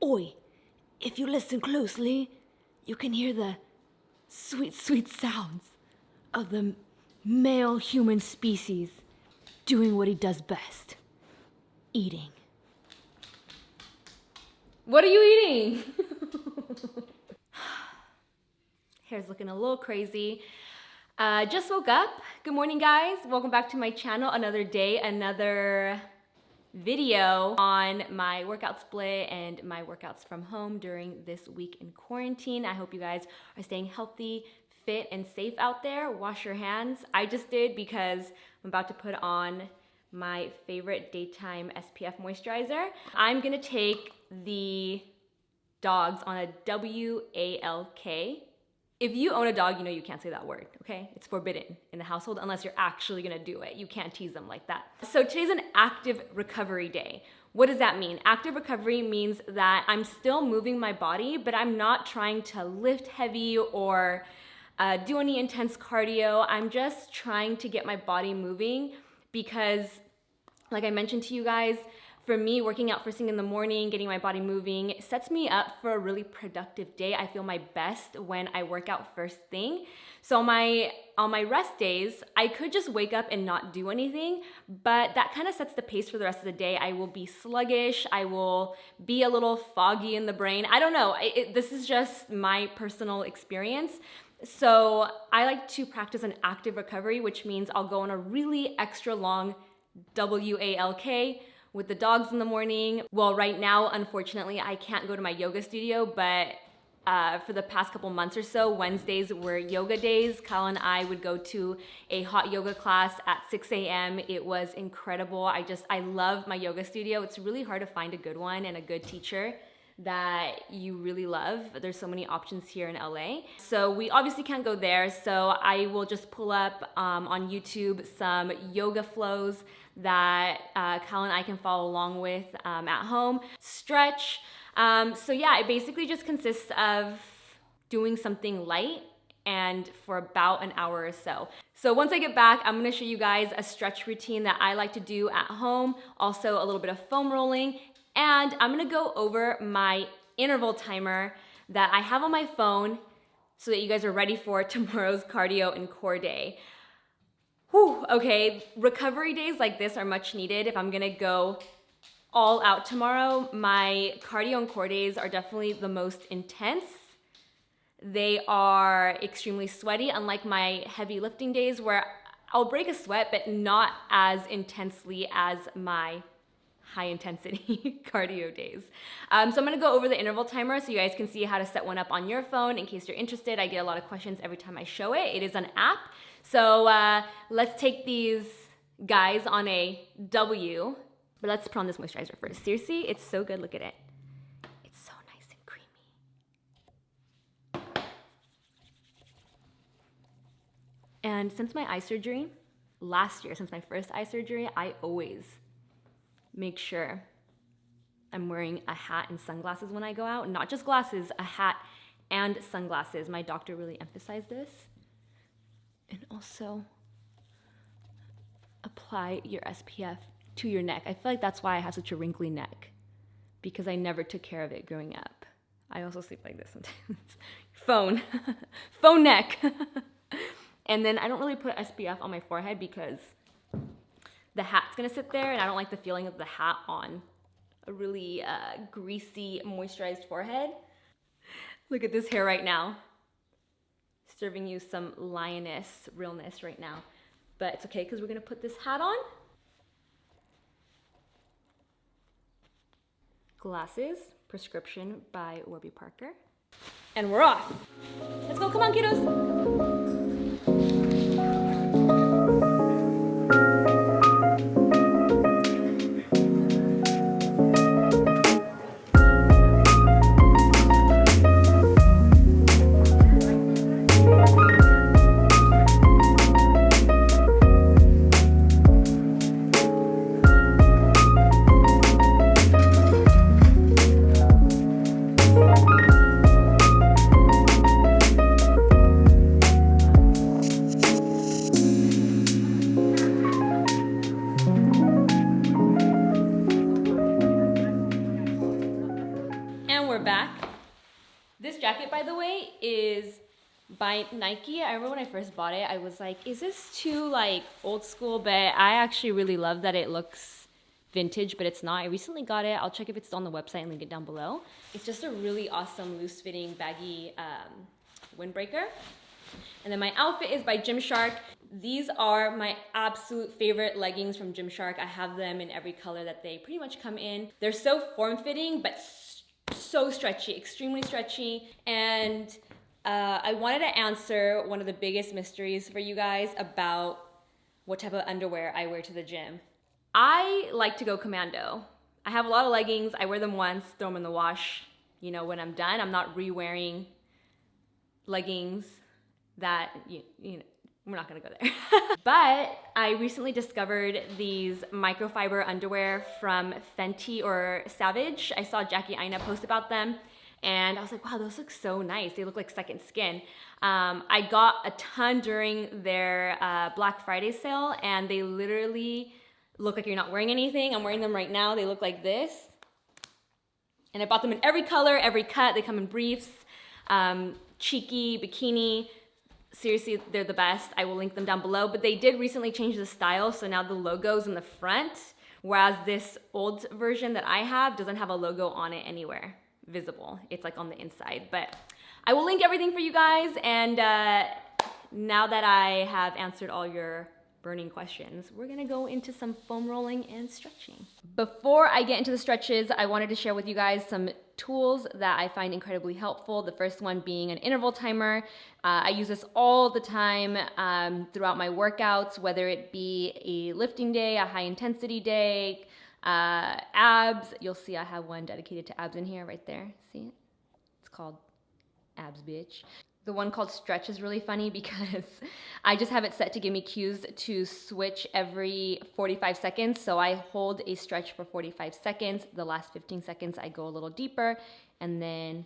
Oi, if you listen closely, you can hear the sweet, sweet sounds of the male human species doing what he does best, eating. What are you eating? Hair's looking a little crazy. Just woke up. Good morning, guys. Welcome back to my channel. Another day, another video on my workout split and my workouts from home during this week in quarantine. I hope you guys are staying healthy, fit, and safe out there. Wash your hands. I just did because I'm about to put on my favorite daytime SPF moisturizer. I'm gonna take the dogs on a WALK. If you own a dog, you know you can't say that word, okay? It's forbidden in the household unless you're actually gonna do it. You can't tease them like that. So today's an active recovery day. What does that mean? Active recovery means that I'm still moving my body, but I'm not trying to lift heavy or do any intense cardio. I'm just trying to get my body moving because, like I mentioned to you guys, for me, working out first thing in the morning, getting my body moving, sets me up for a really productive day. I feel my best when I work out first thing. So on my rest days, I could just wake up and not do anything, but that kind of sets the pace for the rest of the day. I will be sluggish. I will be a little foggy in the brain. I don't know. This is just my personal experience. So I like to practice an active recovery, which means I'll go on a really extra long WALK with the dogs in the morning. Well, right now, unfortunately, I can't go to my yoga studio, but for the past couple months or so, Wednesdays were yoga days. Kyle and I would go to a hot yoga class at 6 a.m. It was incredible. I love my yoga studio. It's really hard to find a good one and a good teacher that you really love. There's so many options here in LA. So we obviously can't go there. So I will just pull up on YouTube some yoga flows that Kyle and I can follow along with at home. Stretch. So yeah, it basically just consists of doing something light and for about an hour or so. So once I get back, I'm gonna show you guys a stretch routine that I like to do at home, also a little bit of foam rolling, and I'm gonna go over my interval timer that I have on my phone so that you guys are ready for tomorrow's cardio and core day. Whew, okay, recovery days like this are much needed. If I'm gonna go all out tomorrow, my cardio and core days are definitely the most intense. They are extremely sweaty, unlike my heavy lifting days where I'll break a sweat, but not as intensely as my high intensity cardio days. So I'm gonna go over the interval timer so you guys can see how to set one up on your phone in case you're interested. I get a lot of questions every time I show it. It is an app. So let's take these guys on a W, but let's put on this moisturizer first. Seriously, it's so good, look at it. It's so nice and creamy. And since my eye surgery, last year, since my first eye surgery, I always make sure I'm wearing a hat and sunglasses when I go out. Not just glasses, a hat and sunglasses. My doctor really emphasized this. And also apply your SPF to your neck. I feel like that's why I have such a wrinkly neck, because I never took care of it growing up. I also sleep like this sometimes. Phone neck. And then I don't really put SPF on my forehead because the hat's gonna sit there and I don't like the feeling of the hat on a really greasy, moisturized forehead. Look at this hair right now. Serving you some lioness realness right now. But it's okay because we're gonna put this hat on. Glasses, prescription by Warby Parker. And we're off. Let's go, come on kiddos. by the way, is by Nike. I remember when I first bought it, I was like, is this too like old school? But I actually really love that it looks vintage, but it's not. I recently got it. I'll check if it's still on the website and link it down below. It's just a really awesome loose fitting baggy windbreaker. And then my outfit is by GYMSHARK. These are my absolute favorite leggings from GYMSHARK. I have them in every color that they pretty much come in. They're so form-fitting, but so stretchy, extremely stretchy. And I wanted to answer one of the biggest mysteries for you guys about what type of underwear I wear to the gym. I like to go commando. I have a lot of leggings. I wear them once, throw them in the wash. You know, when I'm done, I'm not re-wearing leggings that, you know, we're not gonna go there. But I recently discovered these microfiber underwear from Fenty or Savage. I saw Jackie Aina post about them and I was like, wow, those look so nice. They look like second skin. I got a ton during their Black Friday sale and they literally look like you're not wearing anything. I'm wearing them right now. They look like this. And I bought them in every color, every cut. They come in briefs, cheeky, bikini. Seriously, they're the best. I will link them down below. But they did recently change the style, so now the logo's in the front, whereas this old version that I have doesn't have a logo on it anywhere visible. It's like on the inside. But I will link everything for you guys. And now that I have answered all your burning questions, we're gonna go into some foam rolling and stretching. Before I get into the stretches, I wanted to share with you guys some tools that I find incredibly helpful. The first one being an interval timer. I use this all the time throughout my workouts, whether it be a lifting day, a high intensity day, abs. You'll see I have one dedicated to abs in here right there. See it? It's called Abs Bitch. The one called Stretch is really funny because I just have it set to give me cues to switch every 45 seconds. So I hold a stretch for 45 seconds. The last 15 seconds, I go a little deeper and then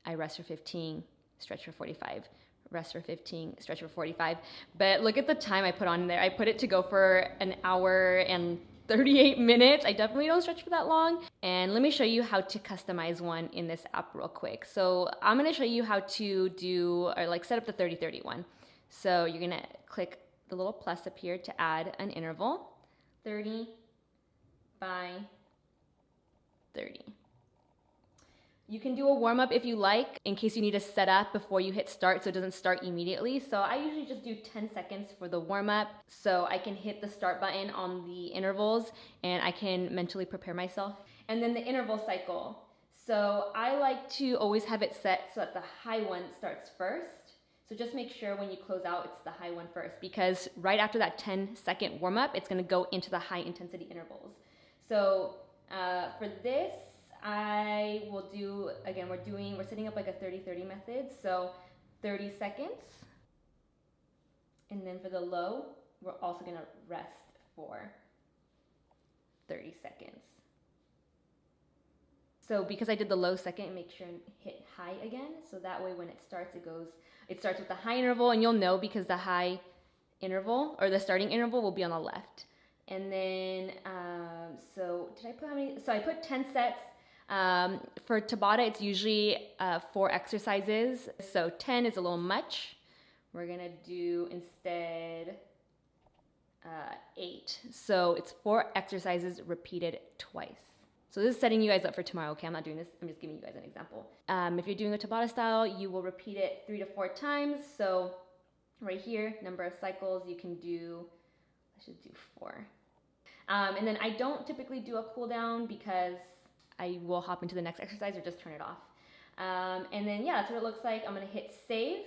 I rest for 15, stretch for 45, rest for 15, stretch for 45. But look at the time I put on there. I put it to go for an hour and 38 minutes. I definitely don't stretch for that long. And let me show you how to customize one in this app real quick. So I'm gonna show you how to do, or like set up the 30-30 one. So you're gonna click the little plus up here to add an interval, 30 by 30. You can do a warm up if you like, in case you need to set up before you hit start so it doesn't start immediately. So I usually just do 10 seconds for the warm up so I can hit the start button on the intervals and I can mentally prepare myself. And then the interval cycle. So I like to always have it set so that the high one starts first. So just make sure when you close out, it's the high one first, because right after that 10-second warm up, it's gonna go into the high intensity intervals. So for this, I will do, again, we're setting up like a 30-30 method. So 30 seconds. And then for the low, we're also gonna rest for 30 seconds. So because I did the low second, make sure and hit high again. So that way when it starts, it starts with the high interval, and you'll know because the high interval or the starting interval will be on the left. And then, so did I put how many? So I put 10 sets. For Tabata, it's usually 4 exercises, so 10 is a little much. We're gonna do instead 8. So it's 4 exercises repeated twice. So this is setting you guys up for tomorrow, okay? I'm not doing this, I'm just giving you guys an example. If you're doing a Tabata style, you will repeat it 3 to 4 times. So right here, number of cycles, you can do, I should do 4. And then I don't typically do a cool down because I will hop into the next exercise or just turn it off. And then yeah, that's what it looks like. I'm gonna hit save.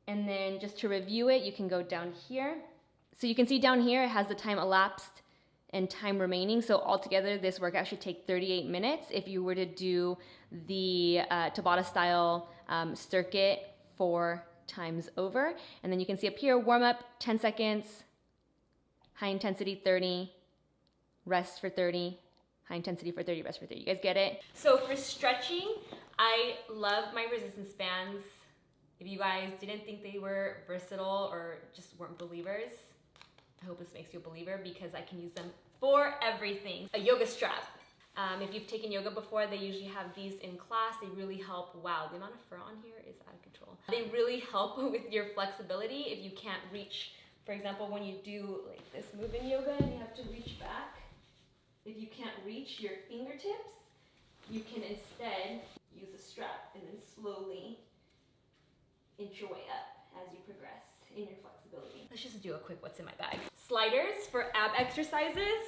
And then just to review it, you can go down here. So you can see down here, it has the time elapsed and time remaining. So altogether, this workout should take 38 minutes if you were to do the Tabata style circuit 4 times over. And then you can see up here, warm up, 10 seconds, high intensity 30, rest for 30, high intensity for 30, rest for 30. You guys get it? So for stretching, I love my resistance bands. If you guys didn't think they were versatile or just weren't believers, I hope this makes you a believer because I can use them for everything. A yoga strap. If you've taken yoga before, they usually have these in class. They really help. Wow, the amount of fur on here is out of control. They really help with your flexibility if you can't reach. For example, when you do like this move in yoga and you have to reach back, if you can't reach your fingertips, you can instead use a strap and then slowly inch your way up as you progress in your flexibility. Let's just do a quick what's in my bag. Sliders for ab exercises.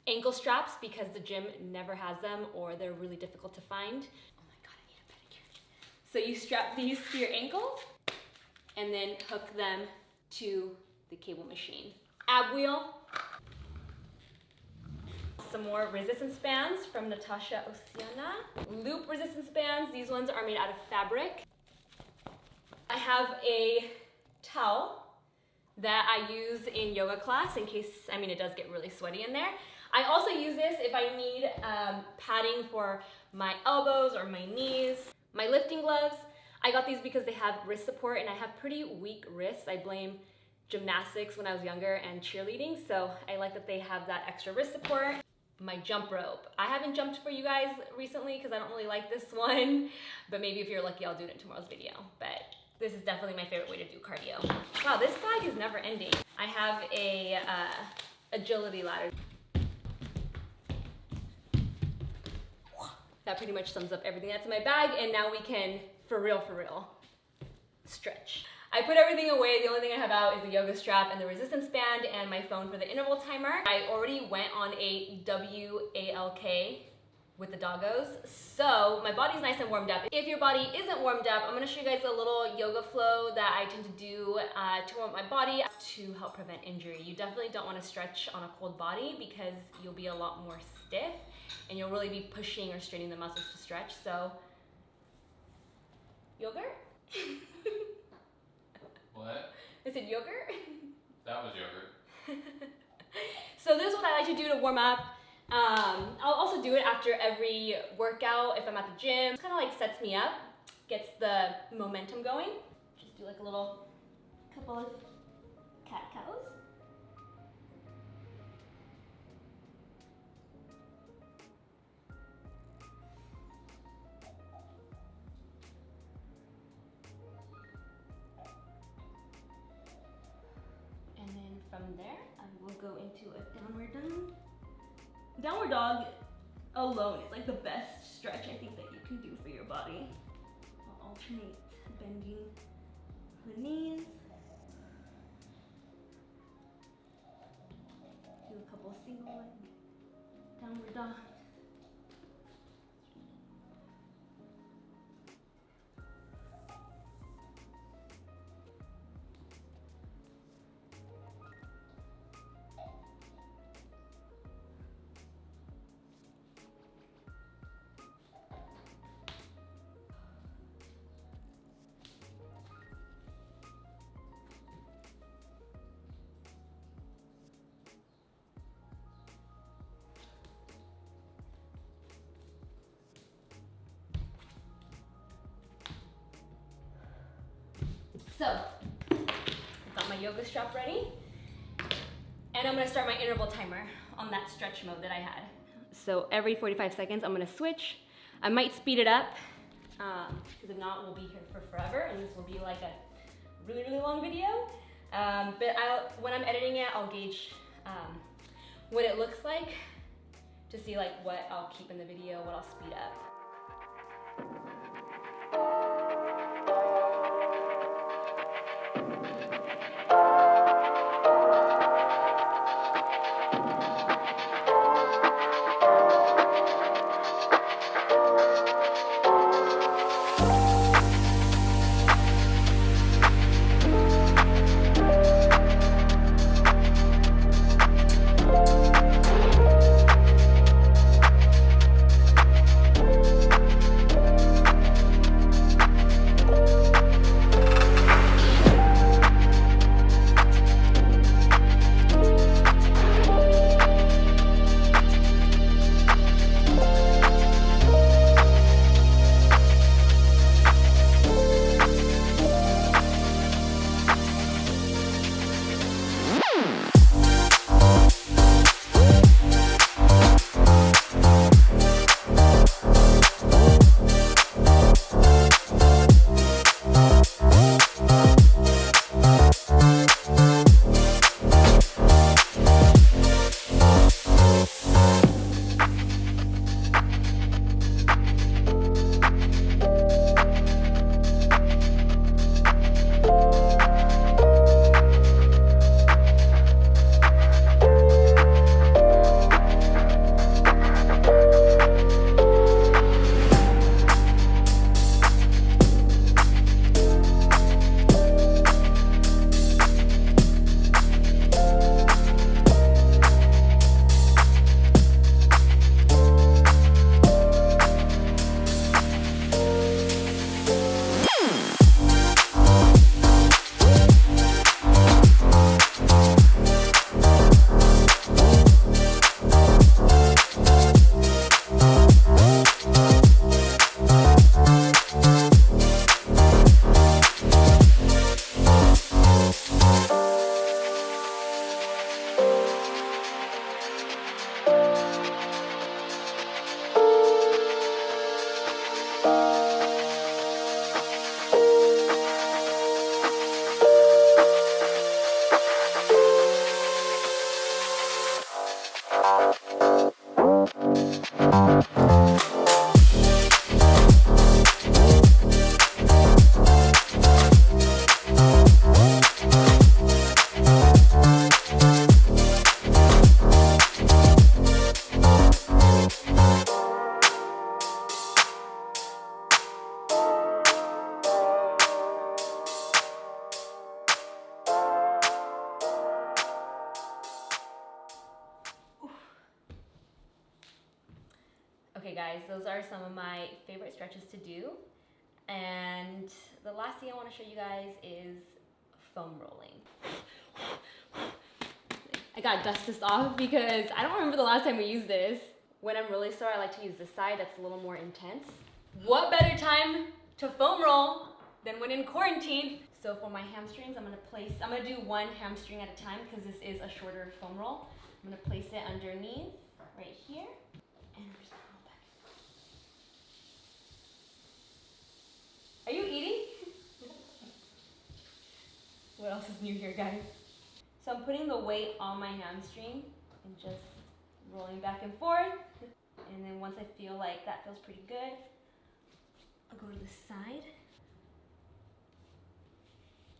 Ankle straps because the gym never has them or they're really difficult to find. Oh my God, I need a pedicure. So you strap these to your ankles and then hook them to the cable machine. Ab wheel. Some more resistance bands from Natasha Oceana. Loop resistance bands. These ones are made out of fabric. I have a towel that I use in yoga class in case, it does get really sweaty in there. I also use this if I need padding for my elbows or my knees. My lifting gloves, I got these because they have wrist support and I have pretty weak wrists. I blame gymnastics when I was younger and cheerleading, so I like that they have that extra wrist support. My jump rope. I haven't jumped for you guys recently because I don't really like this one, but maybe if you're lucky, I'll do it in tomorrow's video. But this is definitely my favorite way to do cardio. Wow, this bag is never ending. I have a agility ladder. That pretty much sums up everything that's in my bag, and now we can, for real, stretch. I put everything away. The only thing I have out is the yoga strap and the resistance band and my phone for the interval timer. I already went on a WALK with the doggos, so my body's nice and warmed up. If your body isn't warmed up, I'm gonna show you guys a little yoga flow that I tend to do to warm up my body to help prevent injury. You definitely don't wanna stretch on a cold body because you'll be a lot more stiff and you'll really be pushing or straining the muscles to stretch, so yogurt? What? Is it yogurt? That was yogurt. So this is what I like to do to warm up. I'll also do it after every workout if I'm at the gym. It kind of like sets me up, gets the momentum going. Just do like a little couple of cat-cows. And then from there, I will go into a downward dog. Downward dog alone is like the best stretch I think that you can do for your body. I'll alternate bending the knees. Do a couple single leg downward dog. So, I've got my yoga strap ready, and I'm gonna start my interval timer on that stretch mode that I had. So every 45 seconds, I'm gonna switch. I might speed it up, because if not, we'll be here for forever, and this will be like a really, really long video. But when I'm editing it, I'll gauge what it looks like to see like what I'll keep in the video, what I'll speed up. guys, those are some of my favorite stretches to do. And the last thing I want to show you guys is foam rolling. I gotta dust this off because I don't remember the last time we used this. When I'm really sore, I like to use this side that's a little more intense. What better time to foam roll than when in quarantine? So for my hamstrings, I'm gonna do one hamstring at a time because this is a shorter foam roll. I'm gonna place it underneath, right here, and I'm just gonna roll back. Are you eating? What else is new here, guys? So I'm putting the weight on my hamstring and just rolling back and forth. And then once I feel like that feels pretty good, I'll go to the side.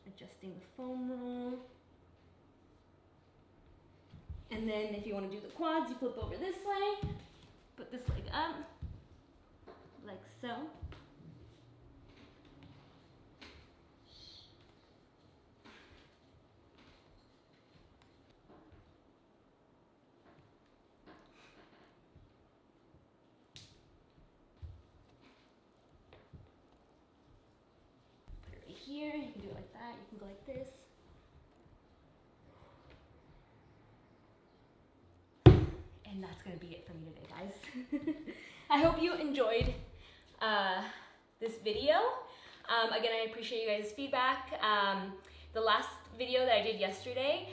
Adjusting the foam roll. And then if you want to do the quads, you flip over this way, put this leg up, like so. Put it right here, you can do it like that, you can go like this. And that's gonna be it for me today, guys. I hope you enjoyed this video. Again, I appreciate you guys' feedback. The last video that I did yesterday,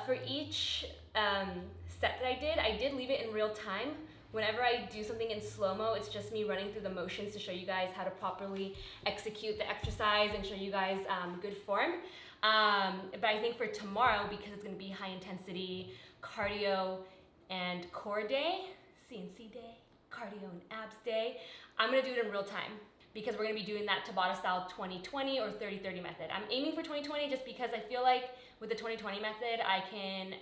for each set that I did leave it in real time. Whenever I do something in slow-mo, it's just me running through the motions to show you guys how to properly execute the exercise and show you guys good form. But I think for tomorrow, because it's gonna be high intensity cardio and core day, CNC day, cardio and abs day, I'm gonna do it in real time because we're gonna be doing that Tabata style 20-20 or 30-30 method. I'm aiming for 20-20 just because I feel like with the 20-20 method, I can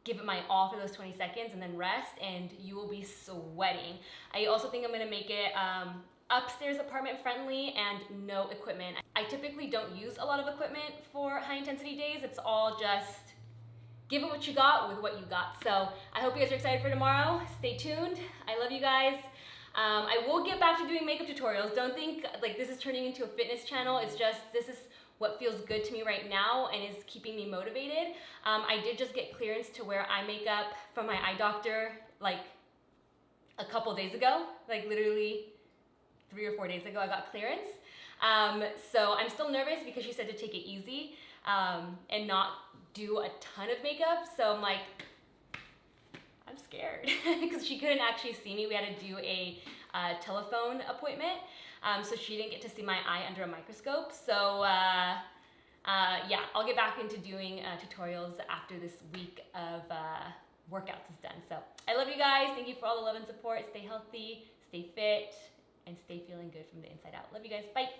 give it my all for those 20 seconds and then rest, and you will be sweating. I also think I'm gonna make it upstairs apartment friendly and no equipment. I typically don't use a lot of equipment for high intensity days. It's all just give it what you got with what you got. So I hope you guys are excited for tomorrow. Stay tuned. I love you guys. I will get back to doing makeup tutorials. Don't think like this is turning into a fitness channel. It's just, this is what feels good to me right now and is keeping me motivated. I did just get clearance to wear eye makeup from my eye doctor like a couple days ago, like literally 3 or 4 days ago I got clearance. So I'm still nervous because she said to take it easy and not do a ton of makeup. So I'm like, I'm scared because she couldn't actually see me. We had to do a telephone appointment. So she didn't get to see my eye under a microscope. So yeah, I'll get back into doing tutorials after this week of workouts is done. So I love you guys. Thank you for all the love and support. Stay healthy, stay fit, and stay feeling good from the inside out. Love you guys. Bye.